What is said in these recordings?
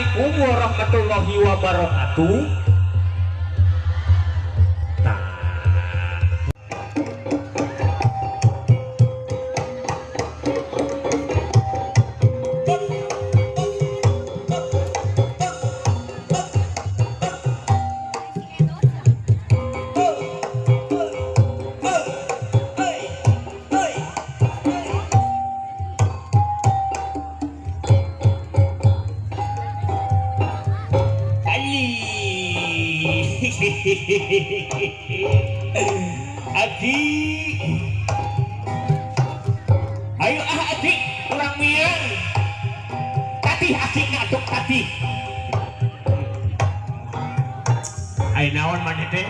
Assalamualaikum warahmatullahi wabarakatuh. Adi, ayo Adi, kurang mirang. Tadi Adi ngaduk tadi. Ayo naon mana teh?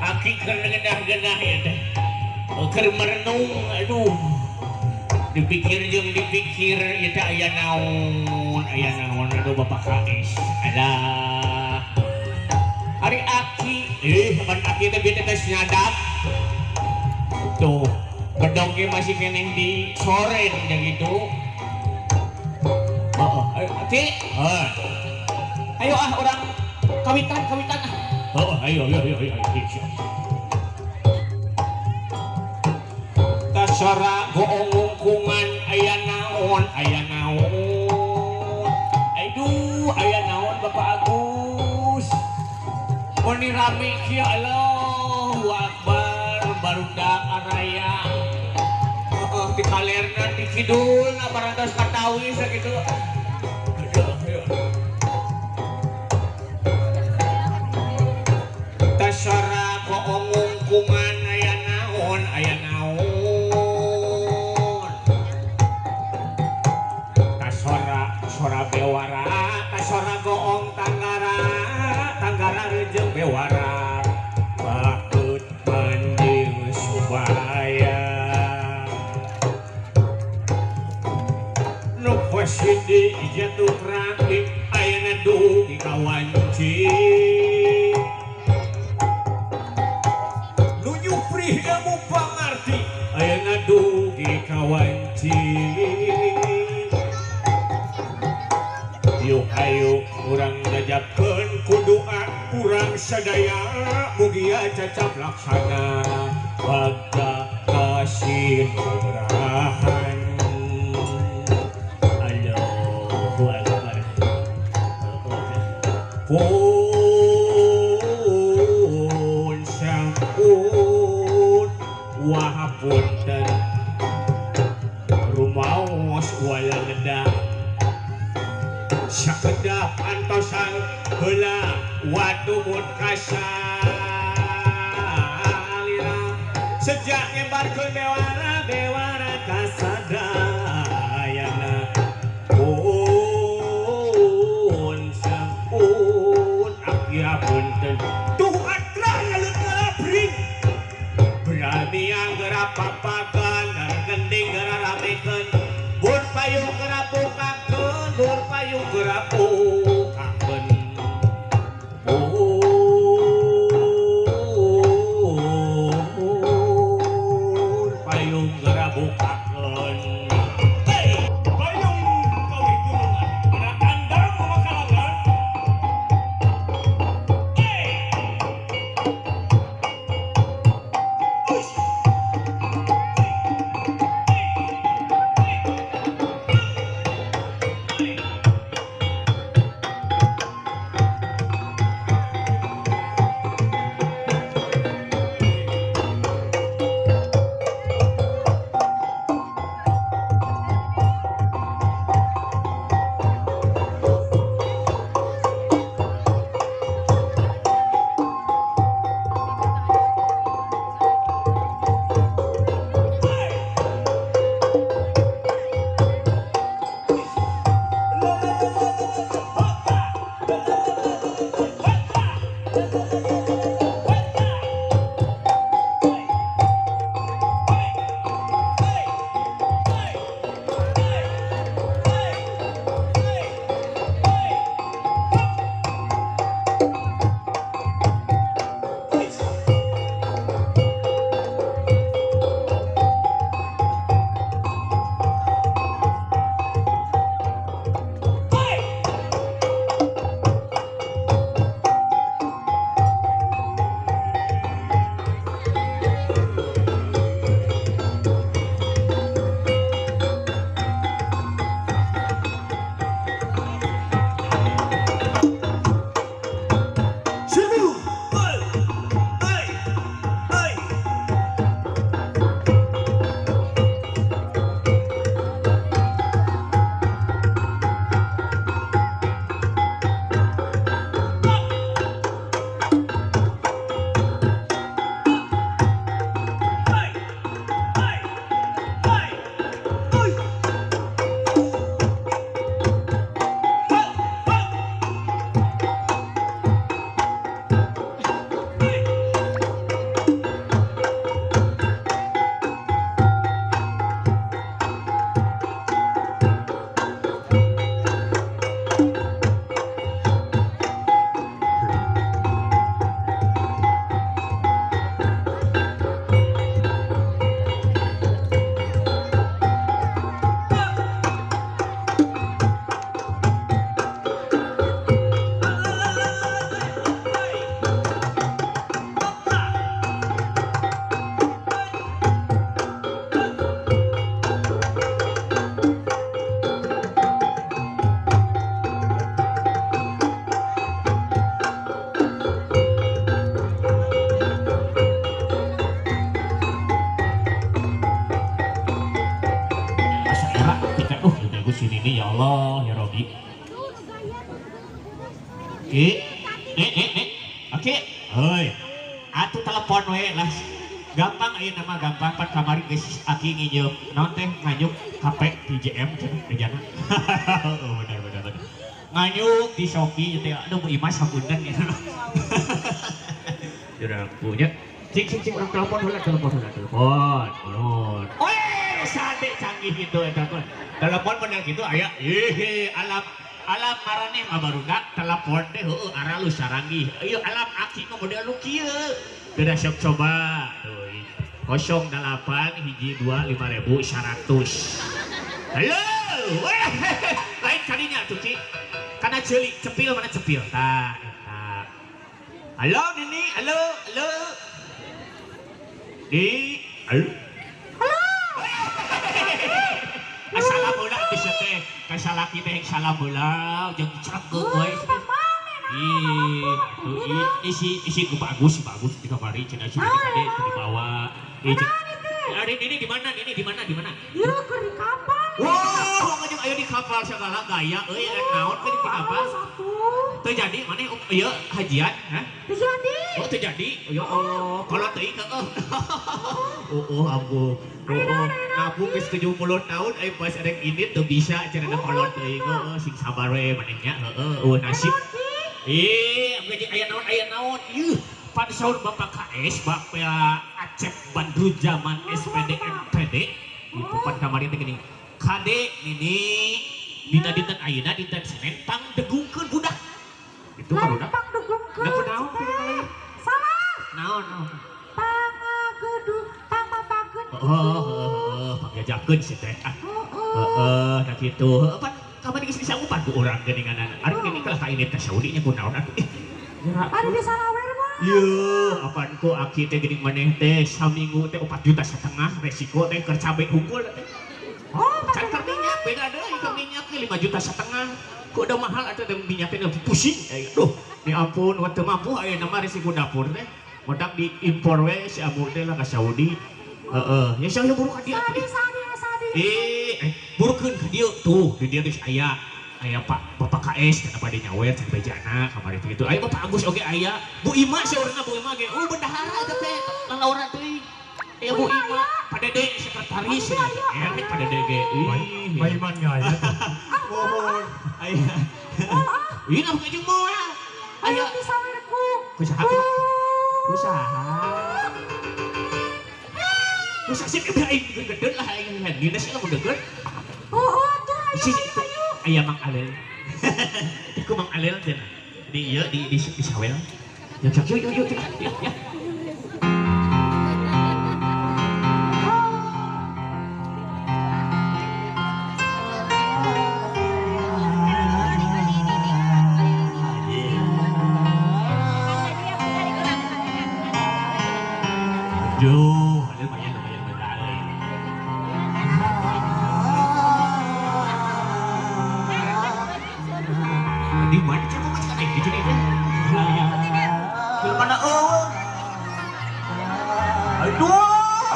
Aki genah ya teh. Keur merenung, aduh. Dipikir ya teh aya naon, aduh Bapak Kais. Alah. Hari Aki, kan Aki teh bete teh nyadap. Tuh, gedongnya masih keneng di sore ya gitu. Ayo Aki. Ayo orang kawitan ah. Ayo. Tasara goong ngungkungan aya naon. Aduh, aya naon Bapak Agus. Moni rame kieu Allahu Akbar barudak araya. Di kalerna di kidulna parantos katawi sakitu. Tasara goong ngungkungan aya naon. Tasora bewara, tasora goong tanggara rejeng bewara. Bakut manjing subaya. Nu posidi jatuh rangli ayeuna dugi kawanci. Nu nyupri ilmu pangarti ayeuna dugi kawanci. Yuk ayo urang ngajapkeun ku doa urang sadaya mugia cacap laksana bagda kasih nugrahan. Allahu Akbar. Pun sampun wahapunten rumaos wala ngedah sakedah antosan heula wadumut kasalira sejak nyebarkeun bewara kasadayana. Pun sampun apunten tuh atra ngalut ngalabring berani anggeura papagan gending geura ramekeun bur payung geura bukakeun bur payung geura bukakeun. Bur payung geura bukakeun. Payung kawi turungan ada kandang makalangan. Oke. Hoi. Atuh telepon we lah. Gampang aya nama gampang pan kamari geus aki nginjem naon teh nganyuk HP PJM cenah ejana. Oh benar. Nganyuk di Shopee teh aduh mu Imas hapunten ya. Sudah punya. Cing orang telepon. Weh, sade canggih gitu eta pun. Telepon bener gitu aya. Alam marane mah barudak telepon teh heueuh aralus saranggih. Ieu alam aki mah model lu kieu. Beda sok coba. Tuh. 08 hiji 2 5.100. Halo. Weh. Lain kadinya tuh Ki. Kana ceulik cepil mana cepil. Tah. Halo Nini, halo. Halo. Assalamualaikum bisa teh. Kasalaki teh salamullah jeung cregeu we. Isi ku bagus di kamari cenah si Dede dibawa. Ini di mana? Yuk ke di kapal. Wah, ngajeng aya di kapal segala gaya euy naon ke di kapal. Teu jadi mana ieu hajian, ha? Teu jadi. Oh, teu jadi. Ya Allah, kalau teuing heeh. Ampun. Nabung geus 70 tahun ai pas arek ini teu bisa cenah kalau teuing heeh sing sabar we manehnya heeh nasib. Ngajeng aya naon. Yuh, pan saur Bapak KS, Bapak Acep Bandru zaman SPD MPD. Itu pan kamari teh geuning. Kade Nini dina dinten ayeuna dinten Senin tang degungkeun budak. Itu kan budak. Tang degungkeun. Naon teh? Salah. Naon? Pangapagkeun. Panggajakeun sih teh. Da kitu. Pan kamari geus disanggupan ku urang geuninganan. Ari gini kalah ka ini teh Saudi nya ku naon atuh. Ari di Salawer mah. Ieu, apaan ku aki teh geuning maneh teh saminggu teh 4,5 juta resiko teh keur cabe hungkul teh. Can keur minyak beda deui keur minyak teh 5,5 juta. Ku udah mahal atuh teh minyak teh pusing. Aduh, ya ampun teu mampu aya nama resiko dapur teh. Modak diimpor we si Amu teh lah ka Saudi. Ya saya buru ka dieu. Sadi. Burukeun ka dieu tuh, di dieu geus aya Bapak KS kana bade nyawer can bejana kamari teh kitu. Aya Bapak Agus oge aya. Bu Ima saurna Bu Ima ge. Bendahara eta teh lalaura teh. Bu Ima, Pak Dede sekretaris. Pak Dede ge. Pak Iman nya aya. Aya. Ieu mah jeung moal. Aya di sawerku. Kusaha? Kusaha sih aing gedeun lah aing dinas lah mun deukeut. Ayo. Aya Mang Alel. Iku Mang Alel teh. Di ieu di sawel. Yuk. Ya. Aduh, lumayan benar. Di mana coba macam naik di sini deh. Di mana Aduh,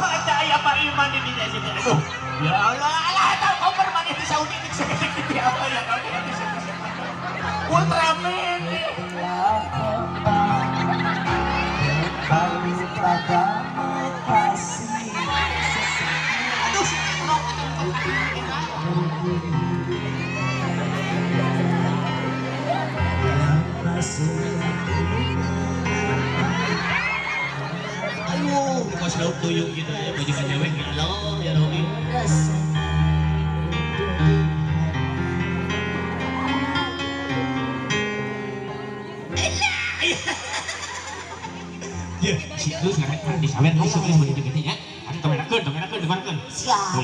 ada ayah Pak Iman di sini. Aduh, ya Allah, tahu kau permanen di Saudi ini seperti apa ya kau di sini. Ultraman. Aduh, pas lauk tuyung gitu ya, baju cewek ya Allah, ya Rabbi. Ya, si Gus ngarep di sawer di sebelah begitu gitu ya. Ada tomerakeun, dengarkeun. Siap.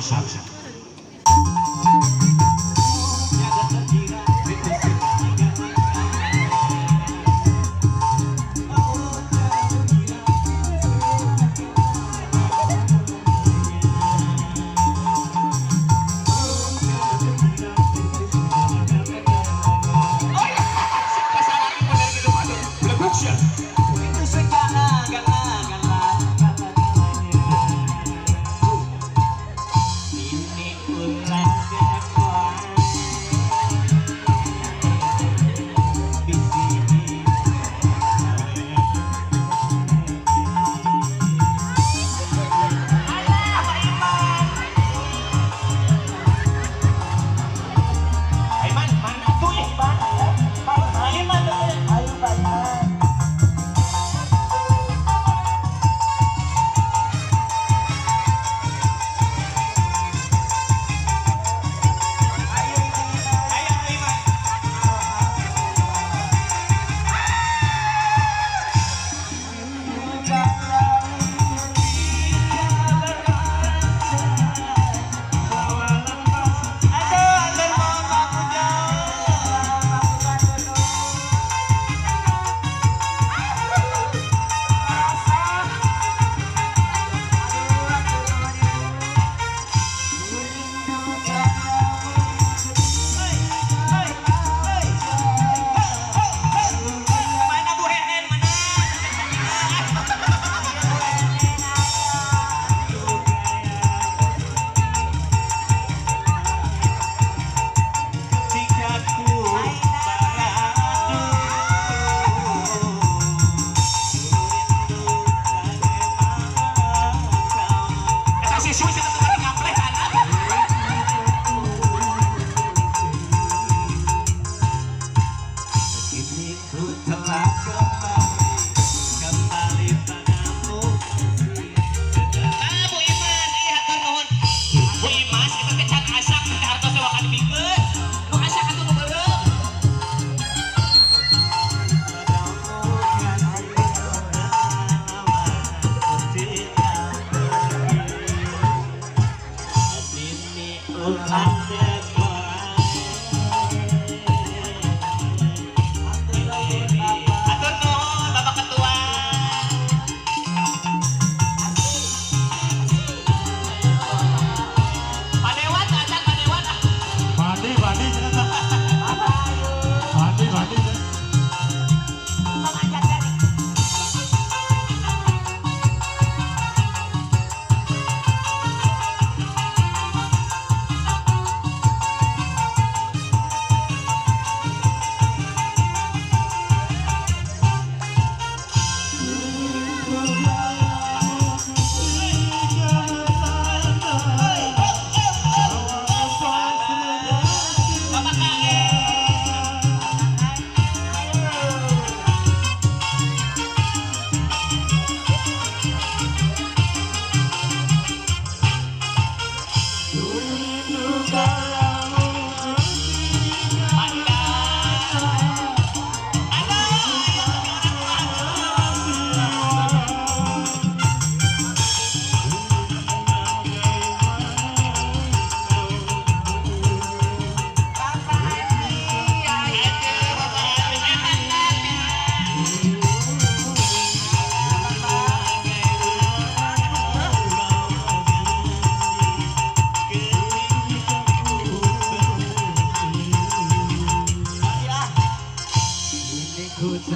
Dia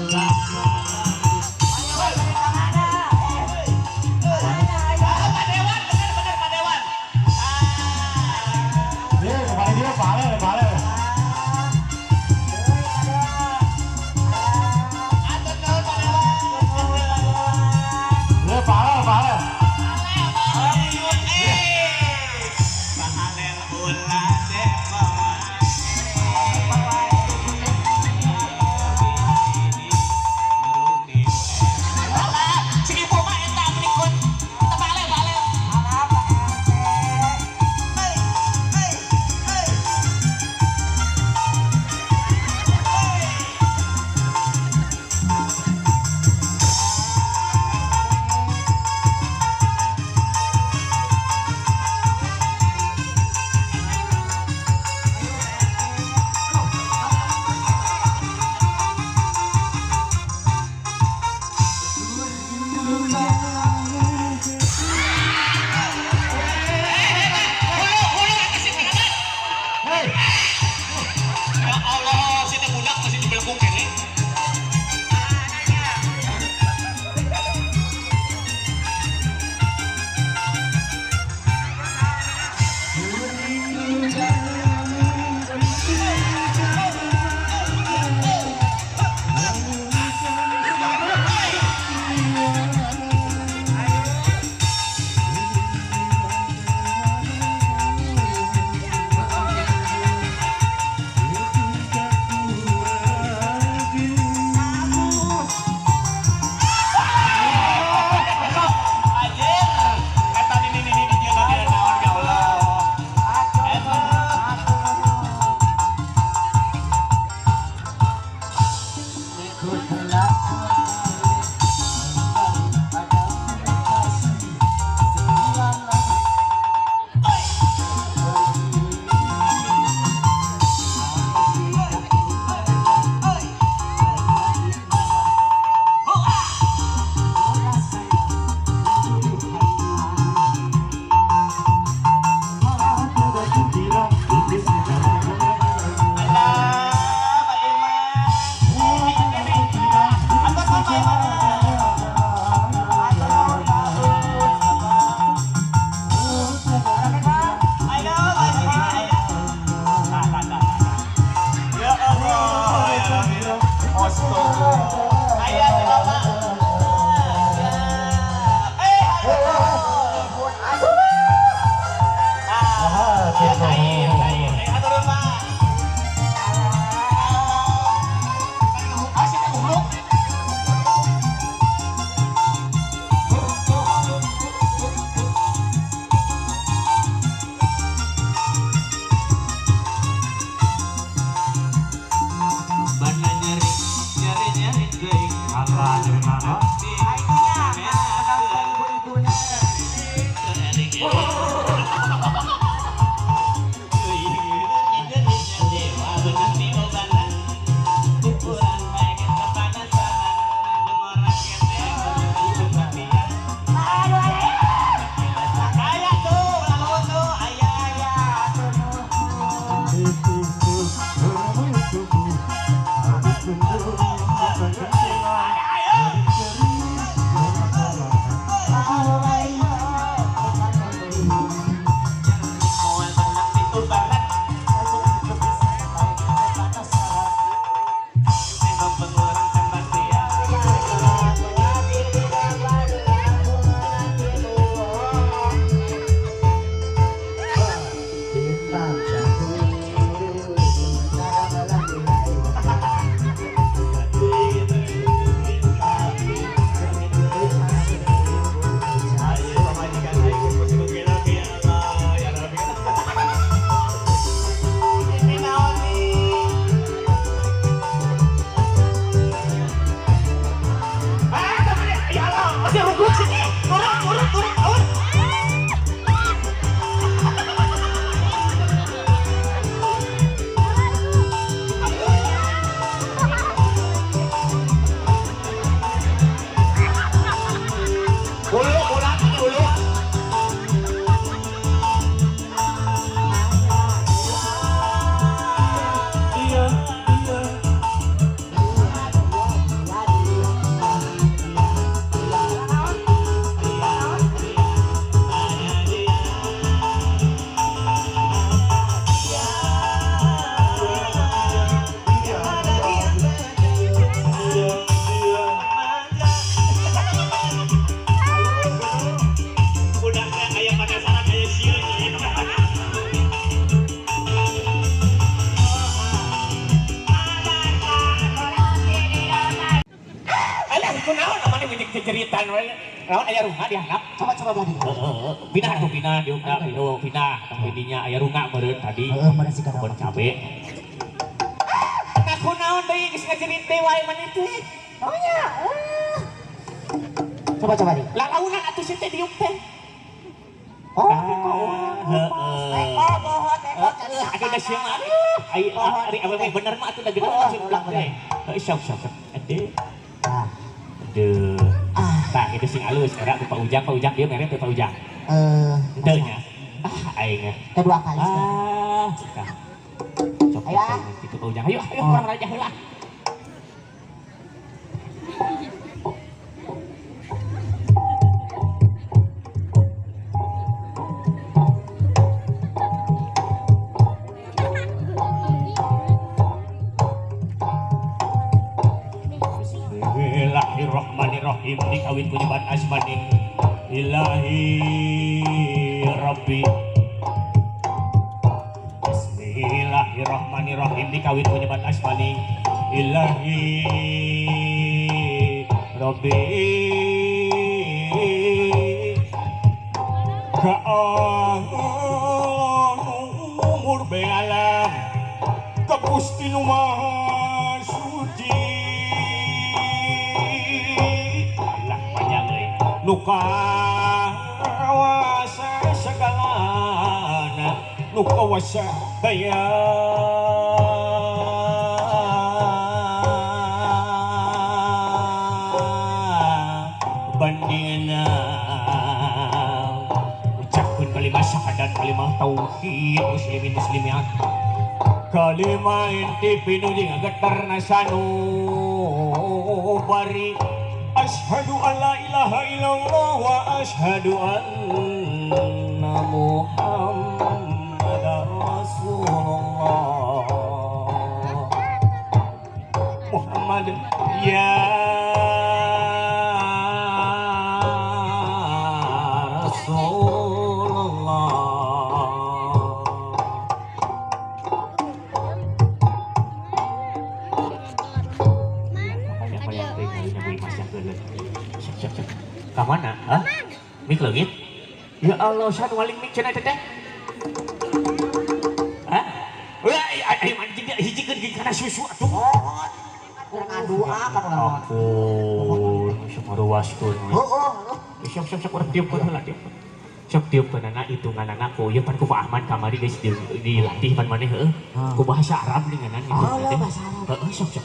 kemarin dia balik. Dia balik. Ya Allah, si teh budak masih dibelengkung kene. Nyari, nyari, nyari, Angkat. ceceritan we. Naon aya runga dihandap? Coba lagi. Pindah tuh pindah diungkap itu pindah tong didinya aya runga meureun tadi. Mana sih Kebun cabe. Aku naon deui geus ngacerite wae mani teh. Oh ya. Coba nih. Lalaunan atuh si teh diuk teh. Oh, Aduh dah siang mah. Ari awewe bener mah atuh da gede maksud ulang teh. Sok. Aduh. Aduh. Tah itu sing alus era Pak Ujang dia mere Pak Ujang. Henteu nya. Aing. Kedua kali. Cekah. Sok itu Pak Ujang. Ayo orang raja heula. Bismillahirrahmanirrahim dikawin ku nyebat asmaning ilahi rabbi. Bismillahirrahmanirrahim dikawin ku nyebat asmaning ilahi rabbi. Ka'ang umur bealam ka Gusti Nu Maha Suci. Nuka wasa segalana nuka wasa daya bandingna ucapkan kalimat syahadat kalimat tauhid muslimin muslimat kalimat inti pinuji ngagetar nasanu bari Ashhadu an la ilaha illallah wa ashhadu anna Muhammadar Rasulullah. Muhammad ya Rasulullah. Kamana? Hah? Mik leungit? Ya Allah, satu waling mik cenah teh. Hah? Wah, ayo mandi dia hijikeun ge kana susu atuh. Ngadua ka Ampun, sok maruwaskeun. Sok urang dieukeun heula dieu. Sok dieukeun anak hitunganana ku ieu pan ku Pak Ahmad kamari geus dilatih pan maneh heuh. Ku bahasa Arab dengan gitu. Oh, bahasa Arab. Heeh, sok.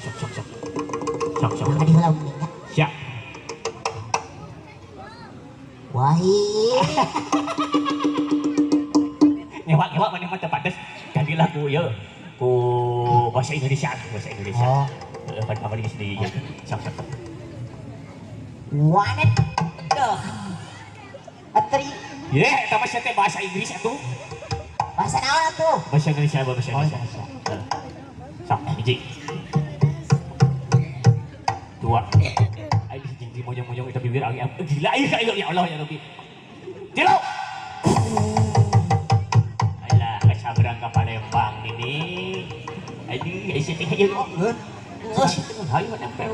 Sok. Tadi heula minyak. Siap. Wahih. Nyewa maneh mah teu pantes gandilah ku ieu ku bahasa Indonesia. Oh. Pan kamari geus di sok. Wanet. Duh. Atri. Ye, eta mah teh bahasa Inggris atuh. Bahasa naon atuh? Bahasa Indonesia, bahasa Indonesia. Sok, hiji. Dua. Ai hiji mojong-mojong itu bibir angin. Gila ya Allah ya Rabbi. Tilo. Alah, kasabrang ka Palembang ini. Aduh, ai sih teh ieu. Hayu nempel.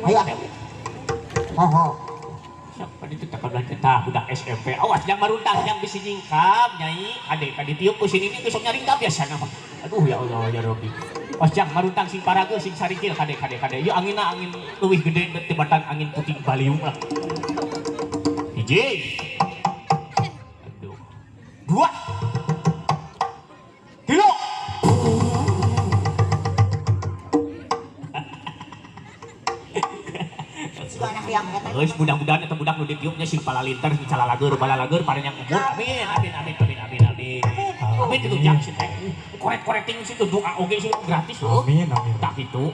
Sok pada itu tak belah kita budak SMP. Awas jangan maruntang yang bisa nyingkap nyai. Kade tiup ku sini ini besok nyaringkap biasa nama. Aduh ya Allah ya Rabbi. Pas jangan maruntang sing paraga sing sarikil kade. Yuk angin leuwih gede tibatan angin puting baliung lah. Hiji. Aduh. Dua. Tilu. Geus mudah-mudahan eta budak nu ditiupnya sing palalintar sing calalager balalager parenyang umur. Amin. Amin itu jang sih teh. Korek-korek ting situ doa oge sih gratis loh. Amin. Tak gitu.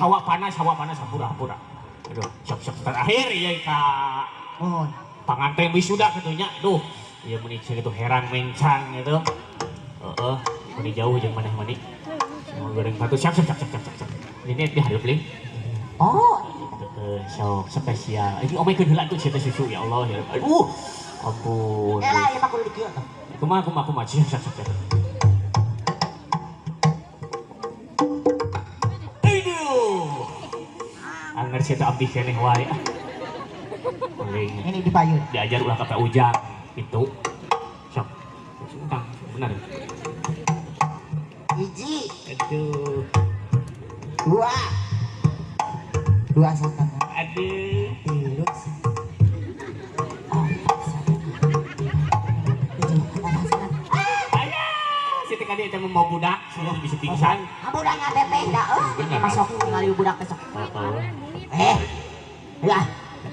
Hawa panas hampura. Aduh, sok terakhir ya ka panganten wisuda katunya. Duh, ieu meuni itu heran mencang gitu. Heeh, meuni jauh jeung maneh-maneh. Mau goreng batu siap. Ini dia hareup leuwih. Oh, sok spesial. Ini omekeun heula tuh cenah susu ya Allah ya. Aduh. Ampun. elah ieu mah kudu dikieu tuh. Kumaha siap. Aduh. Angger sia teh abdi keneh wae. Ini dipayun. Diajar ulah kata ujang itu. Sok. Sumpah, benar. Hiji, Aduh. dua. Dua satan. Aduh. Tilu. Siti kali itu mau budak, sudah bisa pingsan. Budak ngadep dah. Bener. Masuk ngali budak besok. Oh. Ya.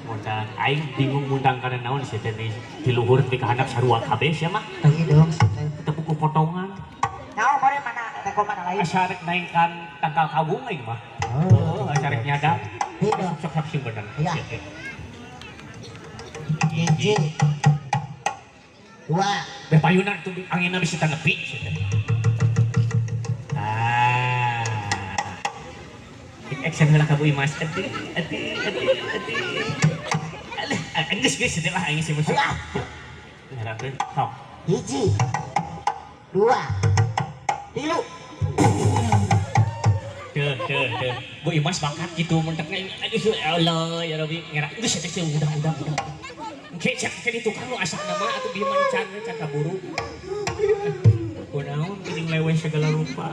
Muntang, aing bingung muntang karena naon sih tadi di luhur di kahanap sarua kabeh sia mah. Tadi dong. Kita buku potongan. Kau boleh mana? Tekol mana lain? Asyarek naikkan tangkal kabung aing mah. Oh, asyarek nyadap. Iya. Sok sing bener. Iya. Hiji. Dua. Bepayunan tuh anginna bisa nepi. Ah. Action heula ka Bu Imas. Aduh. Geus setelah aing sih musuh. Harapkeun. Sok. Hiji. Dua. Tilu. Tuh. Bu Imas bakat gitu mentekna. Aduh ya Allah ya Rabbi ngerak geus teh udah. Cek di tukang lu asal nama atau dia mancan kaburu. Kunaon ini leweh segala rupa.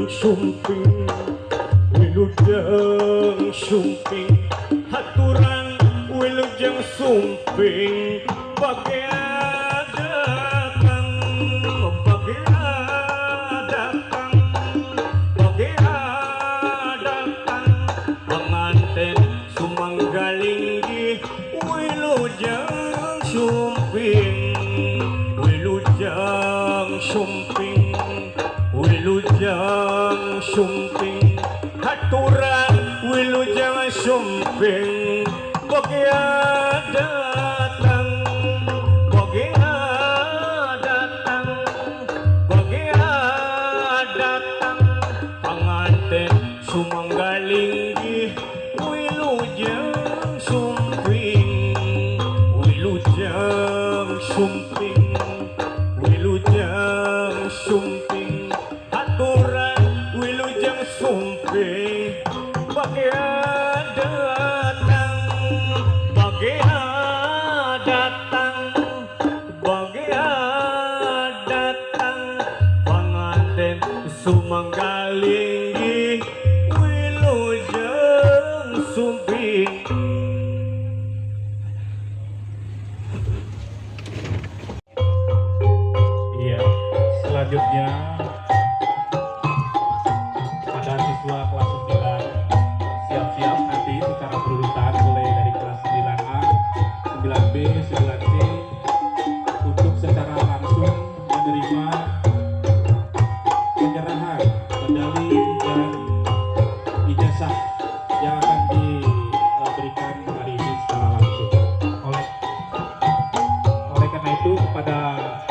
sumping wilujeng sumping haturan wilujeng sumping bagea datang bagea datang bagea datang penganten sumanggaling wilujeng sumping wilujeng sumping wilujeng sumping haturan wilujeng sumping bagea datang bagea datang bagea datang panganten sumanggaling wilujeng sumping wilujeng sumping wilujeng sumping haturan wilujeng sumping bagea datang Nah,